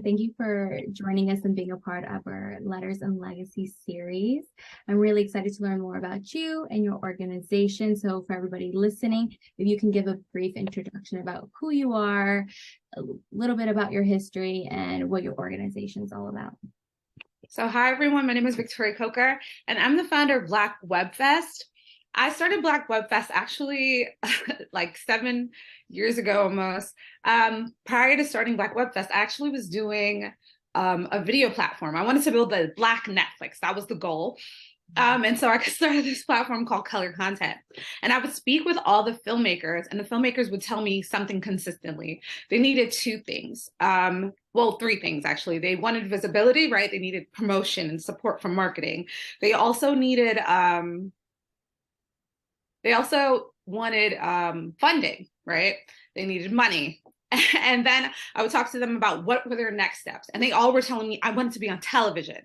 and thank you for joining us and being a part of our Letters and Legacy series. I'm really excited to learn more about you and your organization. So for everybody listening, if you can give a brief introduction about who you are, a little bit about your history, and what your organization is all about. So hi, everyone. My name is Victoria Coker, and I'm the founder of Black Web Fest. I started Black Web Fest actually like 7 years ago almost. Prior to starting Black Web Fest, I actually was doing a video platform. I wanted to build the Black Netflix. That was the goal. And so I started this platform called Color Content. And I would speak with all the filmmakers, and the filmmakers would tell me something consistently. They needed two things. Well, three things, actually. They wanted visibility, right? They needed promotion and support from marketing. They also needed, funding, right? They needed money. And then I would talk to them about what were their next steps. And they all were telling me I wanted to be on television.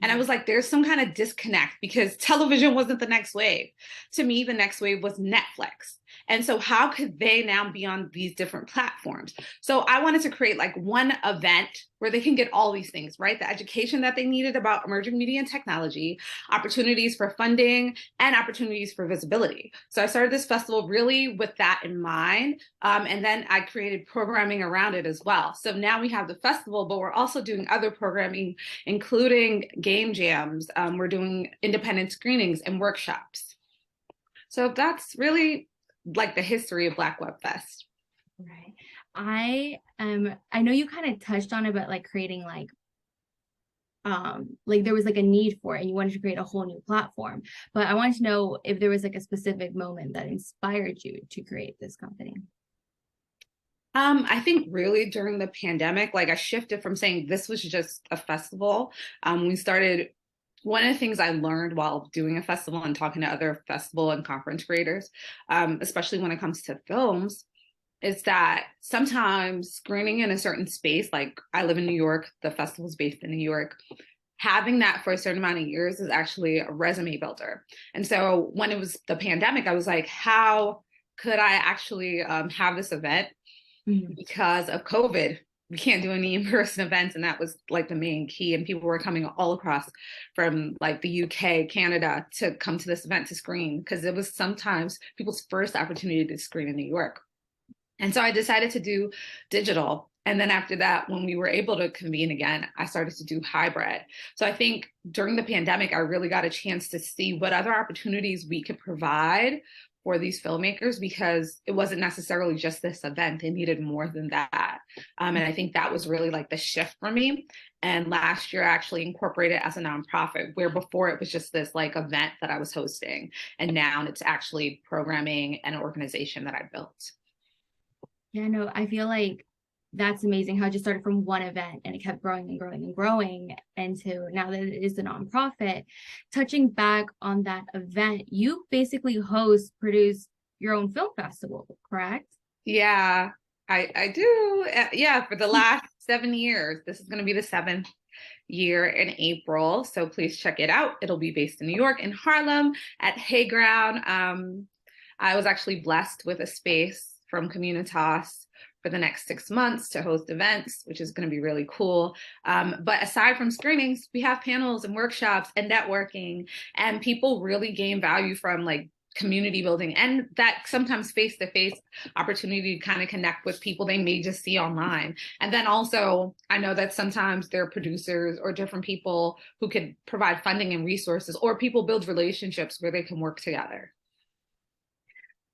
And I was like, there's some kind of disconnect because television wasn't the next wave. To me, the next wave was Netflix. And so how could they now be on these different platforms? So I wanted to create like one event where they can get all these things, right? The education that they needed about emerging media and technology, opportunities for funding, and opportunities for visibility. So I started this festival really with that in mind. And then I created programming around it as well. So now we have the festival, but we're also doing other programming, including game jams. We're doing independent screenings and workshops. So that's really like the history of Black Web Fest. Right. I know you kind of touched on it, but like creating like there was like a need for it and you wanted to create a whole new platform. But I wanted to know if there was like a specific moment that inspired you to create this company. I think really during the pandemic, like I shifted from saying this was just a festival. One of the things I learned while doing a festival and talking to other festival and conference creators, especially when it comes to films, is that sometimes screening in a certain space, like I live in New York, the festival's based in New York, having that for a certain amount of years is actually a resume builder. And so when it was the pandemic, I was like, how could I actually have this event because of COVID? We can't do any in-person events, and that was like the main key. And people were coming all across from like the UK, Canada to come to this event to screen because it was sometimes people's first opportunity to screen in New York. And so I decided to do digital. And then after that, when we were able to convene again, I started to do hybrid. So I think during the pandemic, I really got a chance to see what other opportunities we could provide for these filmmakers because it wasn't necessarily just this event. They needed more than that. And I think that was really like the shift for me. And last year I actually incorporated it as a nonprofit where before it was just this like event that I was hosting. And now it's actually programming and an organization that I built. Yeah, no, I feel like that's amazing how it just started from one event and it kept growing and growing and growing into now that it is a nonprofit. Touching back on that event, you basically produce your own film festival, correct? Yeah, I do. Yeah, for the last 7 years. This is going to be the 7th year in April. So please check it out. It'll be based in New York, in Harlem at Hayground. I was actually blessed with a space from Communitas for the next 6 months to host events, which is going to be really cool. But aside from screenings, we have panels and workshops and networking, and people really gain value from like community building and that sometimes face-to-face opportunity to kind of connect with people they may just see online. And then also, I know that sometimes there are producers or different people who could provide funding and resources, or people build relationships where they can work together.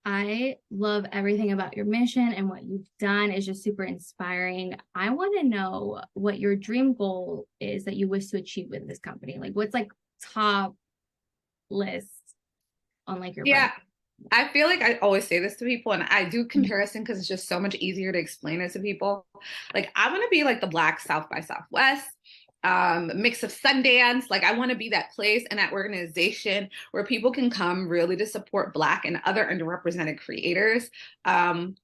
I love everything about your mission and what you've done is just super inspiring. I want to know what your dream goal is that you wish to achieve with this company. Like what's like top list on like your Yeah, bucket? I feel like I always say this to people, and I do comparison because it's just so much easier to explain it to people. Like I want to be like the Black South by Southwest. Mix of Sundance. Like I want to be that place and that organization where people can come really to support Black and other underrepresented creators, and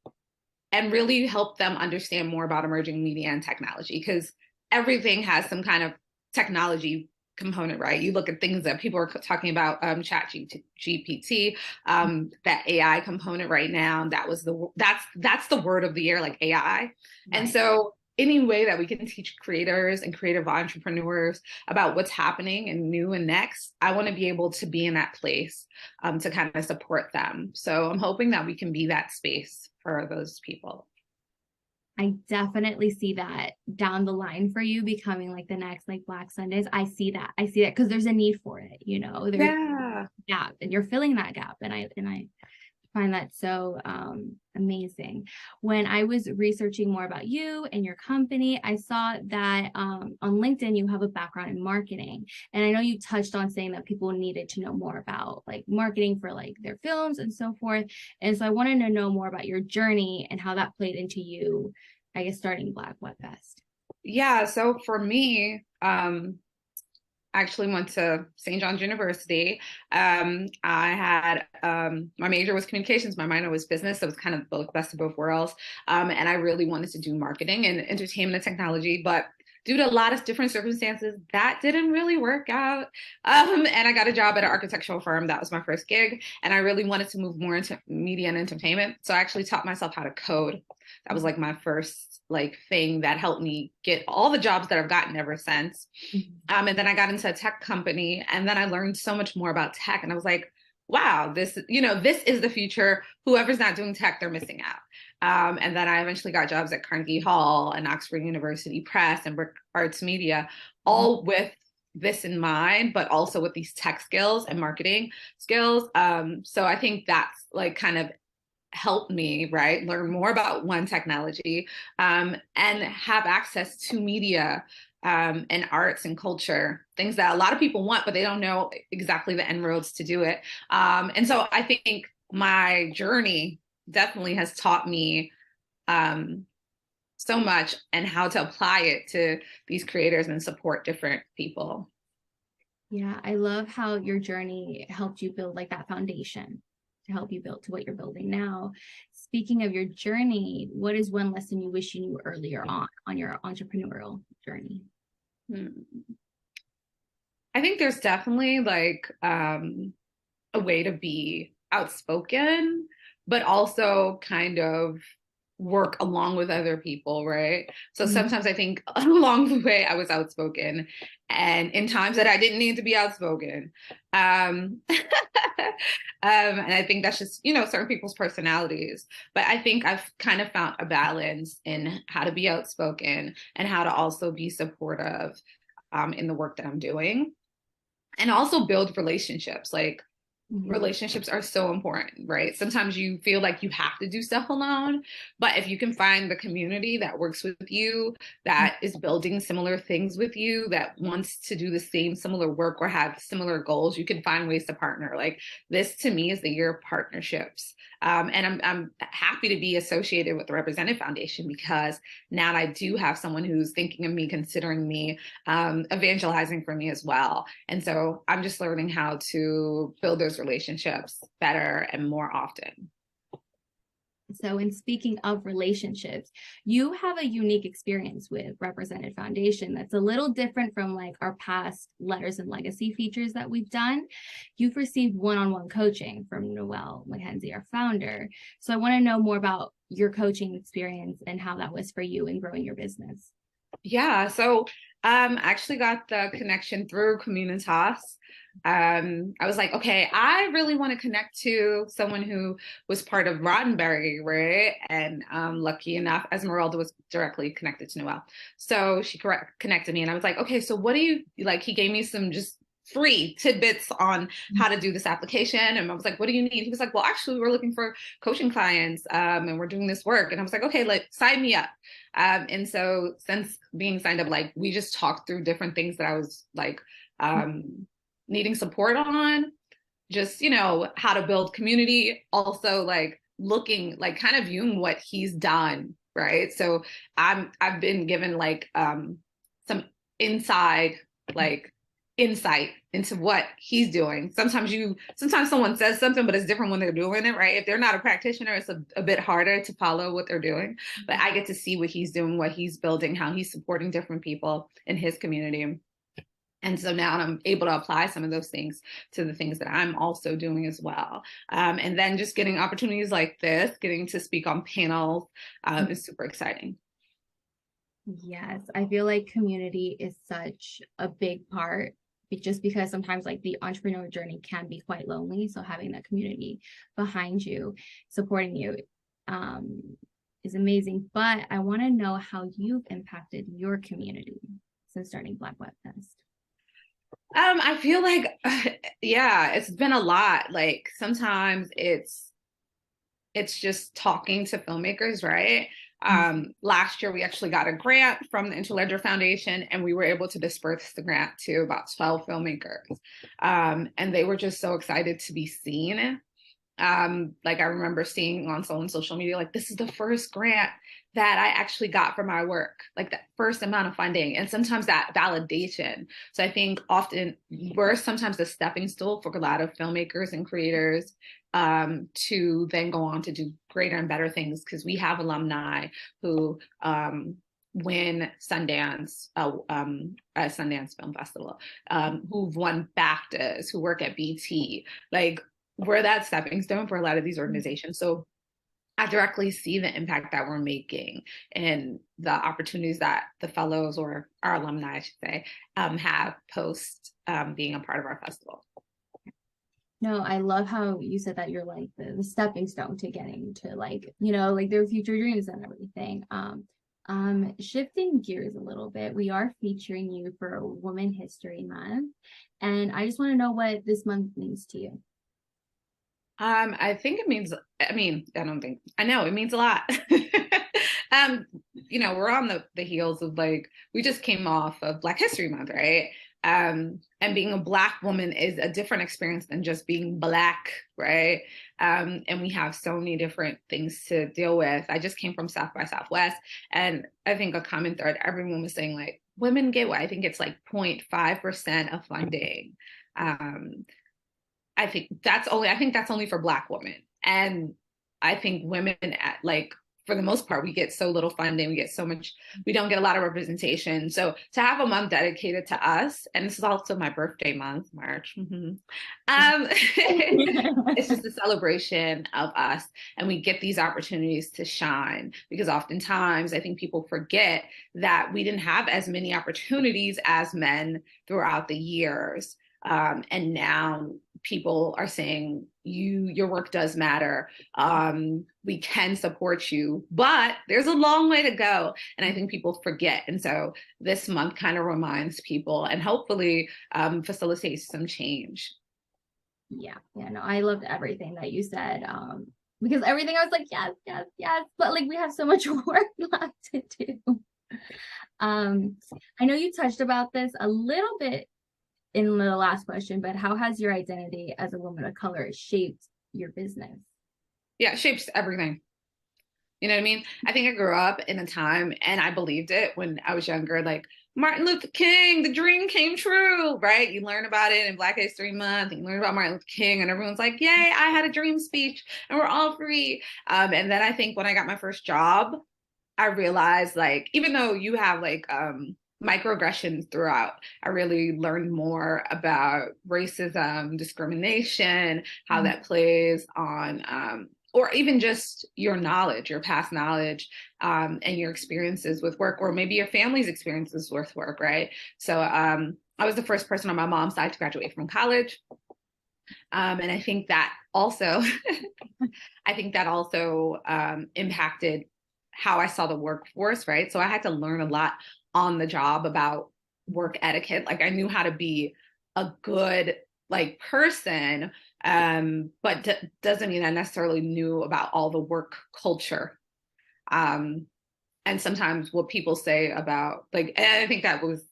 really help them understand more about emerging media and technology because everything has some kind of technology component, right? You look at things that people are talking about, chat GPT, that AI component right now, that's the word of the year, like AI. Right. And so any way that we can teach creators and creative entrepreneurs about what's happening and new and next, I want to be able to be in that place to kind of support them. So I'm hoping that we can be that space for those people. I definitely see that down the line for you becoming like the next like Black Sundays. I see that because there's a need for it, you know, there's Yeah. a gap and you're filling that gap. And I find that so amazing. When I was researching more about you and your company, I saw that on LinkedIn, you have a background in marketing. And I know you touched on saying that people needed to know more about like marketing for like their films and so forth. And so I wanted to know more about your journey and how that played into you, I guess, starting Black Web Fest. Yeah. So for me, actually went to St. John's University. I had my major was communications, my minor was business, so it was kind of both best of both worlds. And I really wanted to do marketing and entertainment and technology, but due to a lot of different circumstances, that didn't really work out. And I got a job at an architectural firm. That was my first gig, and I really wanted to move more into media and entertainment. So I actually taught myself how to code. That was like my first like thing that helped me get all the jobs that I've gotten ever since. And then I got into a tech company, and then I learned so much more about tech. And I was like, wow, this is the future. Whoever's not doing tech, they're missing out. And then I eventually got jobs at Carnegie Hall and Oxford University Press and Brick Arts Media, all with this in mind, but also with these tech skills and marketing skills. So I think that's like kind of helped me, right, learn more about one technology and have access to media and arts and culture, things that a lot of people want, but they don't know exactly the end roads to do it. And so I think my journey definitely has taught me so much and how to apply it to these creators and support different people. Yeah, I love how your journey helped you build like that foundation to help you build to what you're building now. Speaking of your journey, what is one lesson you wish you knew earlier on your entrepreneurial journey? I think there's definitely like a way to be outspoken, but also kind of work along with other people, right? So sometimes I think along the way I was outspoken, and in times that I didn't need to be outspoken. And I think that's just, certain people's personalities. But I think I've kind of found a balance in how to be outspoken and how to also be supportive in the work that I'm doing, and also build relationships. Like, relationships are so important, right? Sometimes you feel like you have to do stuff alone, but if you can find the community that works with you, that is building similar things with you, that wants to do the same similar work or have similar goals, you can find ways to partner. Like, this to me is the year of partnerships. And I'm happy to be associated with the Represented Foundation, because now I do have someone who's thinking of me, considering me, evangelizing for me as well. And so I'm just learning how to build those relationships better and more often. So in speaking of relationships, you have a unique experience with Represented Foundation that's a little different from like our past Letters and Legacy features that we've done. You've received one-on-one coaching from Noelle McKenzie, our founder. So I want to know more about your coaching experience and how that was for you in growing your business. Yeah, so I actually got the connection through Communitas. I was like, okay, I really want to connect to someone who was part of Roddenberry, right? And lucky enough, Esmeralda was directly connected to Noelle. So she connected me, and I was like, okay, so what do you like? He gave me some just free tidbits on how to do this application. And I was like, what do you need? He was like, well, actually, we're looking for coaching clients and we're doing this work. And I was like, okay, like, sign me up. And so since being signed up, like, we just talked through different things that I was like, needing support on, just, how to build community, also like looking, like kind of viewing what he's done, right? So I've been given like some inside like insight into what he's doing. Sometimes someone says something, but it's different when they're doing it, right? If they're not a practitioner, it's a bit harder to follow what they're doing. But I get to see what he's doing, what he's building, how he's supporting different people in his community. And so now I'm able to apply some of those things to the things that I'm also doing as well. And then just getting opportunities like this, getting to speak on panels is super exciting. Yes, I feel like community is such a big part just because sometimes like the entrepreneur journey can be quite lonely. So having that community behind you, supporting you, um, is amazing. But I want to know how you've impacted your community since starting Black Web Fest. I feel like, yeah, it's been a lot. Like sometimes it's just talking to filmmakers, right? Last year, we actually got a grant from the Interledger Foundation, and we were able to disperse the grant to about 12 filmmakers. And they were just so excited to be seen. Like I remember seeing on someone's social media, like, this is the first grant that I actually got for my work, like that first amount of funding, and sometimes that validation. So I think often we're sometimes the stepping stool for a lot of filmmakers and creators, to then go on to do greater and better things, because we have alumni who win Sundance, Sundance Film Festival, who've won BAFTAs, who work at BT, like we're that stepping stone for a lot of these organizations. So I directly see the impact that we're making and the opportunities that the fellows, or our alumni, I should say, have post being a part of our festival. No, I love how you said that you're like the stepping stone to getting to like, like their future dreams and everything. Shifting gears a little bit, we are featuring you for Women History Month. And I just want to know what this month means to you. I think it means, I know it means a lot. We're on the heels of, like, we just came off of Black History Month, right? And being a Black woman is a different experience than just being Black, right? And we have so many different things to deal with. I just came from South by Southwest, and I think a common thread, everyone was saying, like, women get what I think it's like 0.5% of funding. I think that's only for Black women. And I think women, like, for the most part, we get so little funding, we don't get a lot of representation. So to have a month dedicated to us, and this is also my birthday month, March. It's just a celebration of us, and we get these opportunities to shine, because oftentimes I think people forget that we didn't have as many opportunities as men throughout the years. And now people are saying, your work does matter. We can support you, but there's a long way to go. And I think people forget. And so this month kind of reminds people, and hopefully facilitates some change. Yeah, no, I loved everything that you said. Because everything I was like, yes, yes, yes, but like we have so much work left to do. I know you touched about this a little bit in the last question, but how has your identity as a woman of color shaped your business? Yeah, it shapes everything. You know what I mean? I think I grew up in a time, and I believed it when I was younger, like Martin Luther King, the dream came true, right? You learn about it in Black History Month, and you learn about Martin Luther King, and everyone's like, yay, I had a dream speech, and we're all free. And then I think when I got my first job, I realized, like, even though you have like microaggressions throughout, I really learned more about racism, discrimination, how that plays on, or even just your knowledge, your past knowledge, and your experiences with work, or maybe your family's experiences with work, right? So I was the first person on my mom's side to graduate from college. And I think that also, impacted how I saw the workforce, right? So I had to learn a lot on the job about work etiquette. Like, I knew how to be a good, like, person, but doesn't mean I necessarily knew about all the work culture. And sometimes what people say about, like, and I think that was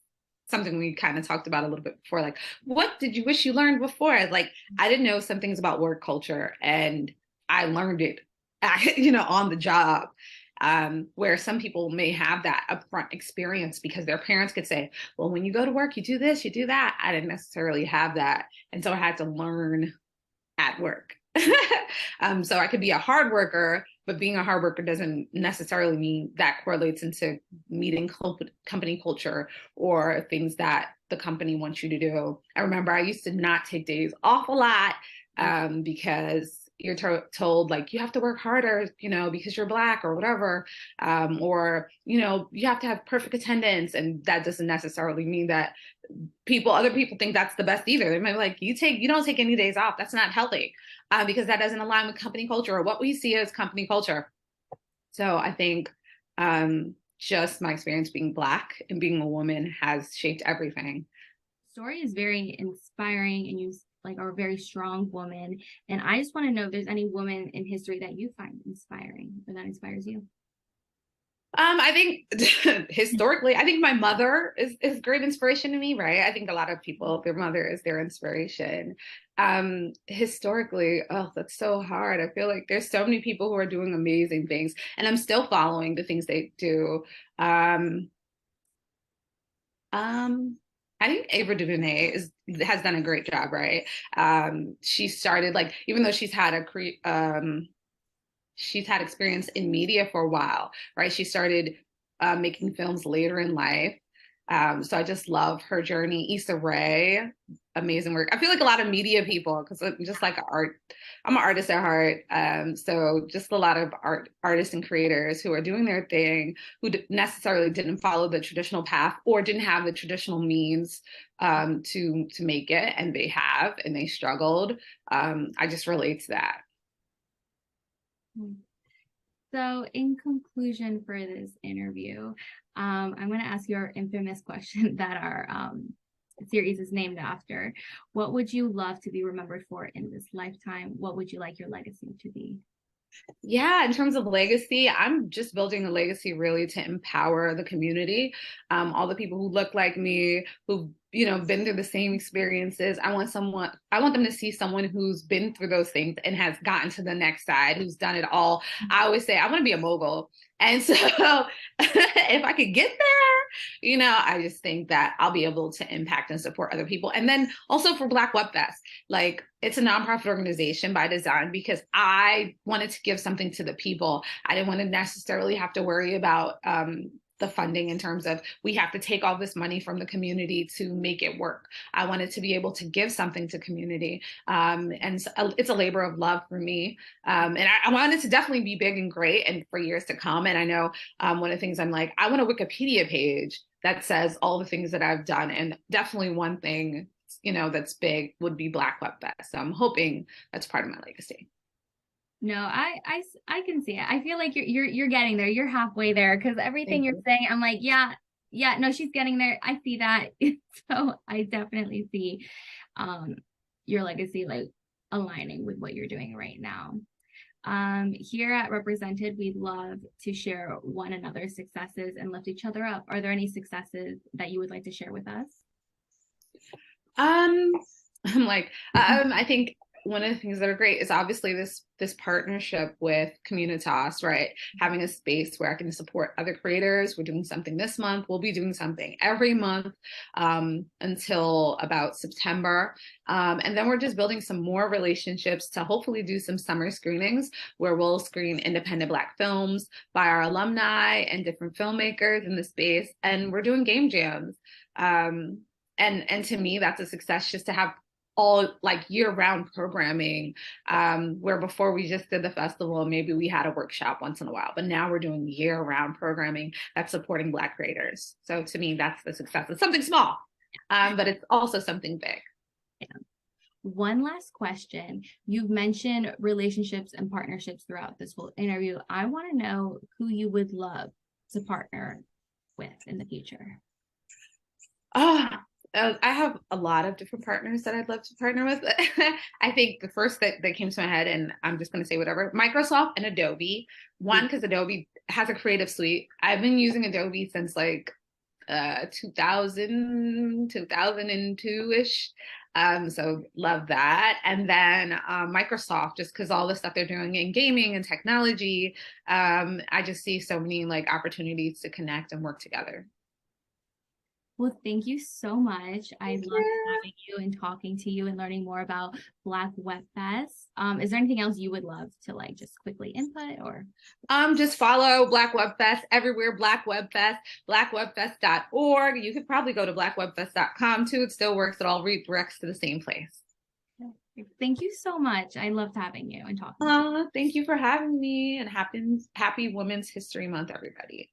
something we kind of talked about a little bit before, like, what did you wish you learned before? Like, I didn't know some things about work culture, and I learned it, on the job. Where some people may have that upfront experience because their parents could say, well, when you go to work, you do this, you do that. I didn't necessarily have that. And so I had to learn at work. So I could be a hard worker, but being a hard worker doesn't necessarily mean that correlates into meeting company culture or things that the company wants you to do. I remember I used to not take days off a lot, because you're told like you have to work harder, you know, because you're Black or whatever, or you know, you have to have perfect attendance, and that doesn't necessarily mean that other people think that's the best either. They might be like, you don't take any days off. That's not healthy, because that doesn't align with company culture or what we see as company culture. So I think just my experience being Black and being a woman has shaped everything. Story is very inspiring, and you like are a very strong woman. And I just want to know if there's any woman in history that you find inspiring or that inspires you. I think historically, I think my mother is great inspiration to me, right? I think a lot of people, their mother is their inspiration. Historically, oh, that's so hard. I feel like there's so many people who are doing amazing things, and I'm still following the things they do. Um, I think Ava DuVernay has done a great job, right? She started like, even though she's had experience in media for a while, right? She started making films later in life. So I just love her journey. Issa Rae, amazing work. I feel like a lot of media people, because I'm just like I'm an artist at heart. So just a lot of artists and creators who are doing their thing, who necessarily didn't follow the traditional path or didn't have the traditional means to make it, and they have, and they struggled. I just relate to that. So, in conclusion for this interview, I'm going to ask you our infamous question that our series is named after. What would you love to be remembered for in this lifetime? What would you like your legacy to be? Yeah, in terms of legacy, I'm just building a legacy really to empower the community. All the people who look like me, who've, you know, been through the same experiences. I want them to see someone who's been through those things and has gotten to the next side, who's done it all. I always say I want to be a mogul. And so if I could get there, you know, I just think that I'll be able to impact and support other people. And then also for Black Web Fest, like it's a nonprofit organization by design because I wanted to give something to the people. I didn't want to necessarily have to worry about the funding in terms of we have to take all this money from the community to make it work. I wanted to be able to give something to community. And so it's a labor of love for me. And I wanted to definitely be big and great and for years to come. And I know one of the things I'm like, I want a Wikipedia page that says all the things that I've done. And definitely one thing, you know, that's big would be Black Web Fest. So I'm hoping that's part of my legacy. No, I can see it. I feel like you're getting there. You're halfway there because everything you're saying, I'm like, yeah, no, she's getting there. I see that. So I definitely see your legacy like aligning with what you're doing right now. Here at Represented, we'd love to share one another's successes and lift each other up. Are there any successes that you would like to share with us? I'm like, I think one of the things that are great is obviously this partnership with Communitas, right? Having a space where I can support other creators. We're doing something this month. We'll be doing something every month until about September. And then we're just building some more relationships to hopefully do some summer screenings where we'll screen independent Black films by our alumni and different filmmakers in the space. And we're doing game jams. And to me, that's a success, just to have all like year-round programming, where before we just did the festival, maybe we had a workshop once in a while, but now we're doing year-round programming that's supporting Black creators. So to me, that's the success. It's something small, but it's also something big. Yeah. One last question. You've mentioned relationships and partnerships throughout this whole interview. I want to know who you would love to partner with in the future. I have a lot of different partners that I'd love to partner with. I think the first that came to my head, and I'm just going to say whatever, Microsoft and Adobe. One, because Adobe has a creative suite. I've been using Adobe since like 2002-ish. So love that. And then Microsoft, just because all the stuff they're doing in gaming and technology, I just see so many like opportunities to connect and work together. Well, thank you so much. I love having you and talking to you and learning more about Black Web Fest. Is there anything else you would love to like just quickly input or? Just follow Black Web Fest everywhere. Black Web Fest, blackwebfest.org. You could probably go to blackwebfest.com too. It still works. It all redirects to the same place. Thank you so much. I loved having you and talking to you. Thank you for having me, and happy Women's History Month, everybody.